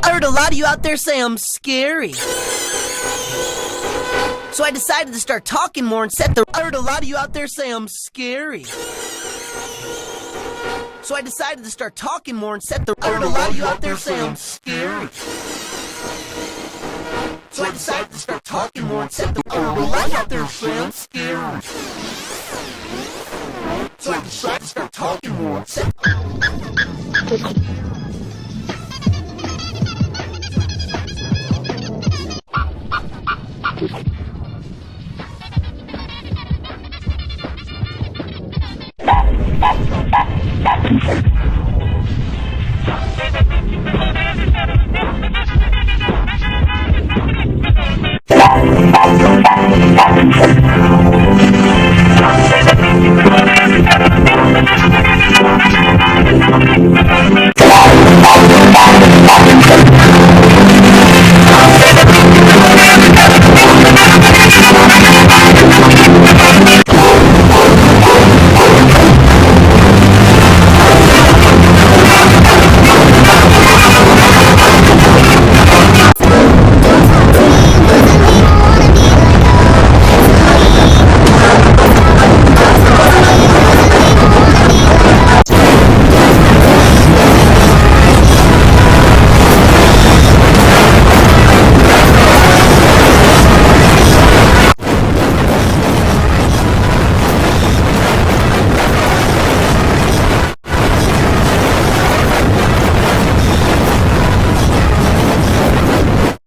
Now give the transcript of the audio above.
I heard a lot of you out there say I'm scary. So I decided to start talking more and set the... I heard a lot of you out there say I'm scary. So I decided to start talking more and set the... I heard a lot of you out there say I'm scary. So I decided to start talking more and set the... I heard a lot of you out there say I'm scary. So I decided to start talking more and set...